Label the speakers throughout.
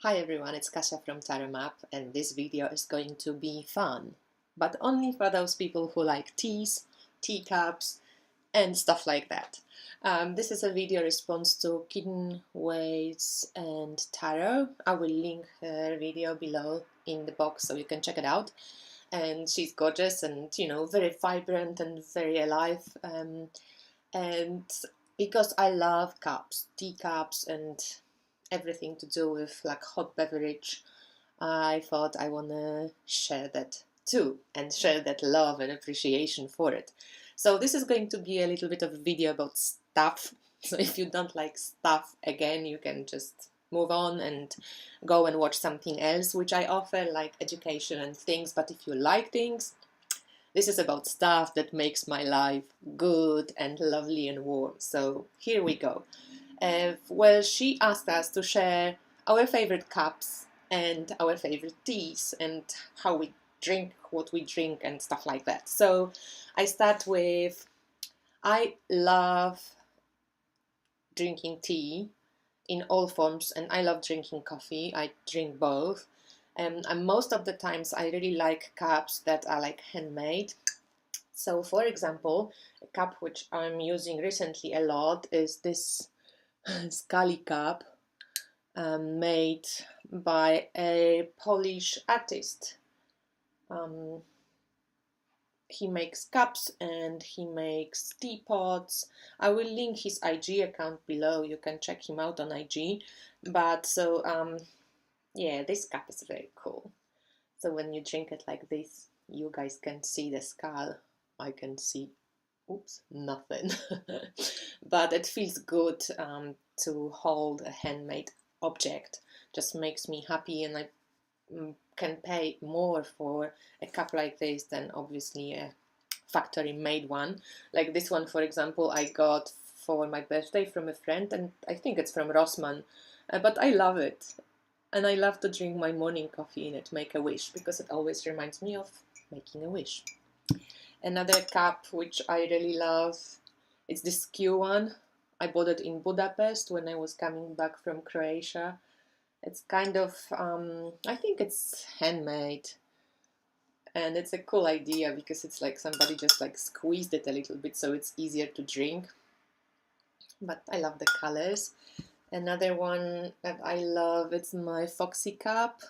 Speaker 1: Hi everyone, it's Kasia from Tarot Map, and this video is going to be fun, but only for those people who like teas, teacups, and stuff like that. This is a video response to Kitten Ways and Tarot. I will link her video below in the box so you can check it out. And she's gorgeous and, very vibrant and very alive. And because I love cups, teacups, and everything to do with like hot beverage, I thought I wanna share that too and share that love and appreciation for it. So this is going to be a little bit of a video about stuff. So if you don't like stuff, again, you can just move on and go and watch something else which I offer, like education and things. But if you like things, this is about stuff that makes my life good and lovely and warm. So here we go. Well, she asked us to share our favorite cups and our favorite teas and how we drink, what we drink, and stuff like that. So I start with, I love drinking tea in all forms, and I love drinking coffee. I drink both. And most of the times I really like cups that are like handmade. So for example, a cup which I'm using recently a lot is this Scully cup, made by a Polish artist. He makes cups and he makes teapots. I will link his IG account below. You can check him out on IG. But so yeah, this cup is very cool. So when you drink it like this, you guys can see the skull. I can see, oops, nothing. But it feels good to hold a handmade object. Just makes me happy, and I can pay more for a cup like this than obviously a factory made one. Like this one, for example, I got for my birthday from a friend, and I think it's from Rossmann, but I love it. And I love to drink my morning coffee in it, make a wish, because it always reminds me of making a wish. Another cup which I really love, it's this Q one. I bought it in Budapest when I was coming back from Croatia. It's kind of, I think it's handmade. And it's a cool idea because it's like somebody just like squeezed it a little bit so it's easier to drink. But I love the colors. Another one that I love, it's my Foxy cup.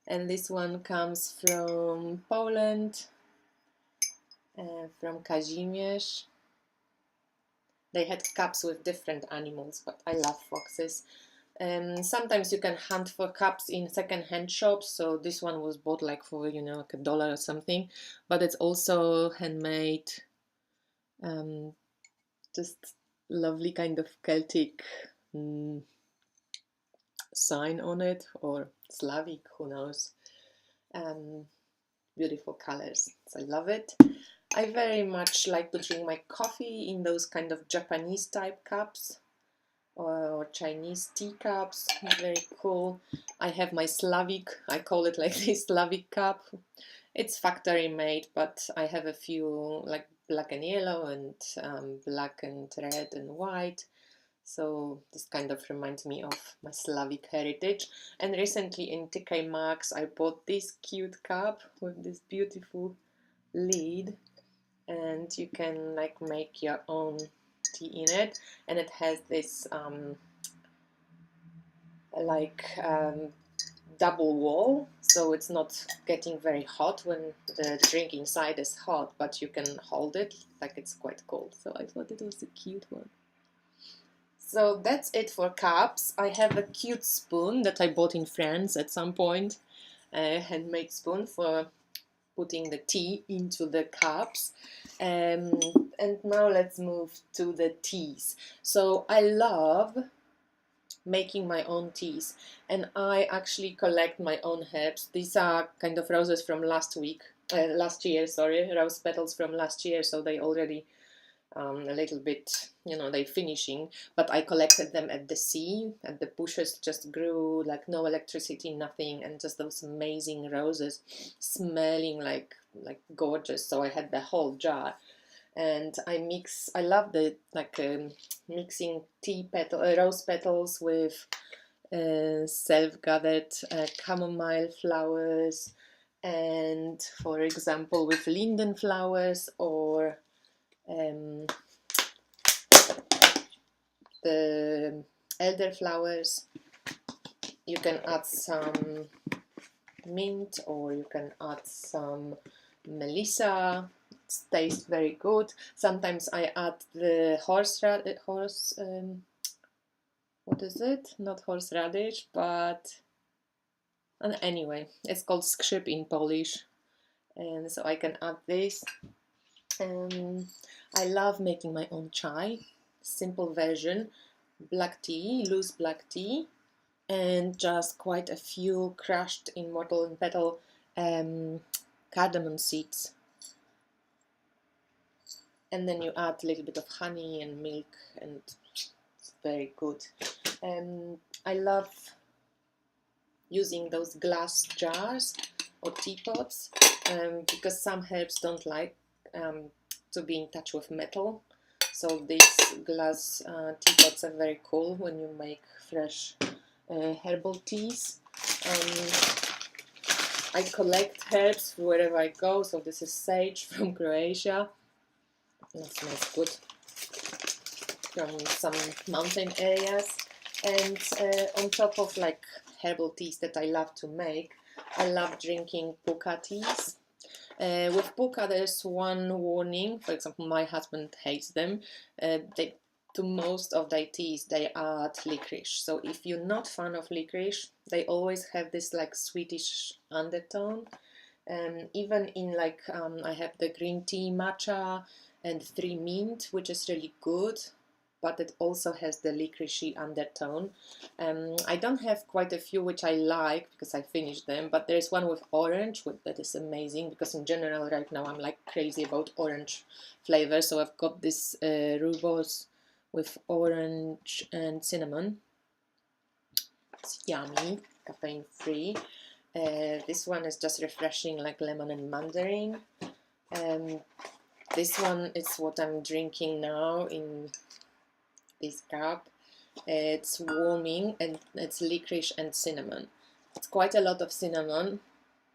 Speaker 1: And this one comes from Poland. From Kazimierz. They had cups with different animals, but I love foxes. Sometimes you can hunt for cups in second-hand shops, so this one was bought like for, like $1 or something, but it's also handmade. Just lovely kind of Celtic sign on it, or Slavic, who knows. Beautiful colors, so I love it. I very much like to drink my coffee in those kind of Japanese type cups or Chinese teacups. Very cool. I have my Slavic, I call it like this, Slavic cup. It's factory made, but I have a few like black and yellow and black and red and white. So this kind of reminds me of my Slavic heritage. And recently in TK Maxx I bought this cute cup with this beautiful lid, and you can like make your own tea in it, and it has this double wall, so it's not getting very hot when the drink inside is hot, but you can hold it like it's quite cold. So I thought it was a cute one. So that's it for cups. I have a cute spoon that I bought in France at some point, a handmade spoon for putting the tea into the cups. And now let's move to the teas. So I love making my own teas, and I actually collect my own herbs. These are kind of roses from last year, sorry, rose petals from last year, so they already a little bit, they're finishing, but I collected them at the sea, and the bushes just grew like no electricity, nothing, and just those amazing roses smelling like gorgeous. So I had the whole jar, and I love the mixing rose petals with self-gathered chamomile flowers, and for example with linden flowers or the elder flowers. You can add some mint, or you can add some melissa. It tastes very good. Sometimes I add the what is it? Not horseradish, but and anyway, it's called skrzyp in Polish, and so I can add this. I love making my own chai, simple version, black tea, loose black tea, and just quite a few crushed in mortar and petal cardamom seeds. And then you add a little bit of honey and milk, and it's very good. I love using those glass jars or teapots because some herbs don't like to be in touch with metal. So these glass teapots are very cool when you make fresh herbal teas. I collect herbs wherever I go. So this is sage from Croatia. That smells good. From some mountain areas. And on top of like herbal teas that I love to make, I love drinking puka teas. With puka, there's one warning. For example, my husband hates them. To most of their teas, they add licorice. So if you're not fan of licorice, they always have this like sweetish undertone. Even in like I have the green tea matcha and 3 mint, which is really good, but it also has the licoricey undertone. I don't have quite a few which I like because I finished them, but there's one with orange that is amazing, because in general right now I'm like crazy about orange flavor. So I've got this rooibos with orange and cinnamon. It's yummy, caffeine free. This one is just refreshing, like lemon and mandarin. This one is what I'm drinking now in this cup. It's warming, and it's licorice and cinnamon. It's quite a lot of cinnamon.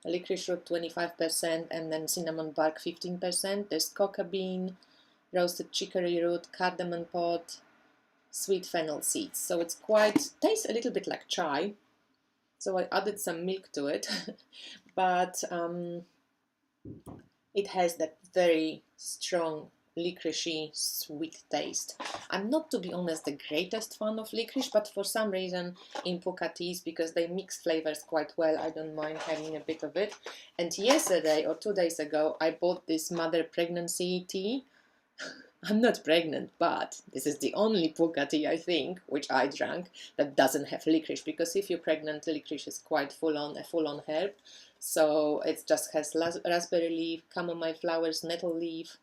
Speaker 1: Licorice root 25% and then cinnamon bark 15%. There's coca bean, roasted chicory root, cardamom pod, sweet fennel seeds. So it's quite, tastes a little bit like chai. So I added some milk to it, but it has that very strong licoricey sweet taste. I'm not, to be honest, the greatest fan of licorice, but for some reason in puka teas, because they mix flavors quite well, I don't mind having a bit of it. And yesterday or 2 days ago, I bought this mother pregnancy tea. I'm not pregnant, but this is the only puka tea, I think, which I drank, that doesn't have licorice, because if you're pregnant, licorice is quite a full-on herb. So it just has raspberry leaf, chamomile flowers, nettle leaf,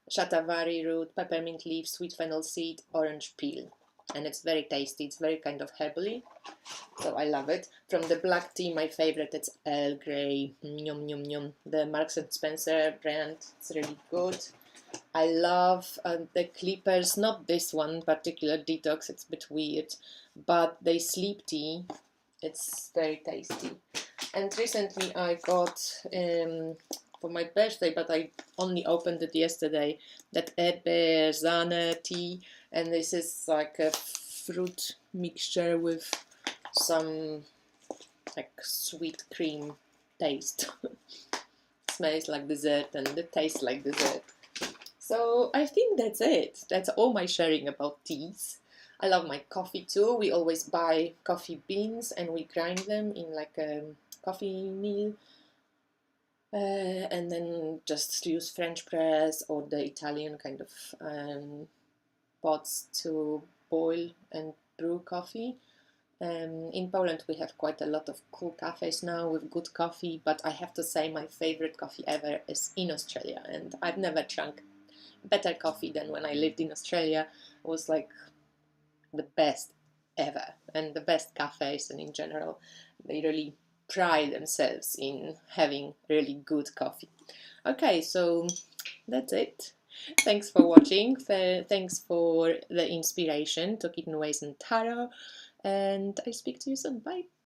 Speaker 1: shatavari root, peppermint leaf, sweet fennel seed, orange peel. And it's very tasty. It's very kind of herbally, so I love it. From the black tea, my favorite, it's Earl Grey. Yum, yum, yum. The Marks and Spencer brand. It's really good. I love the Clippers, not this one particular detox, it's a bit weird, but the sleep tea, it's very tasty. And recently I got, for my birthday, but I only opened it yesterday, that Erdbeer Sahne tea, and this is like a fruit mixture with some like sweet cream taste. Smells like dessert and it tastes like dessert. So I think that's it. That's all my sharing about teas. I love my coffee too. We always buy coffee beans and we grind them in like a coffee meal. And then just use French press or the Italian kind of pots to boil and brew coffee. In Poland we have quite a lot of cool cafes now with good coffee, but I have to say my favorite coffee ever is in Australia, and I've never drunk better coffee than when I lived in Australia. It was like the best ever, and the best cafes, and in general they really pride themselves in having really good coffee. Okay, so that's it. Thanks for watching. Thanks for the inspiration to Kitten Ways and Tarot. and I speak to you soon. Bye!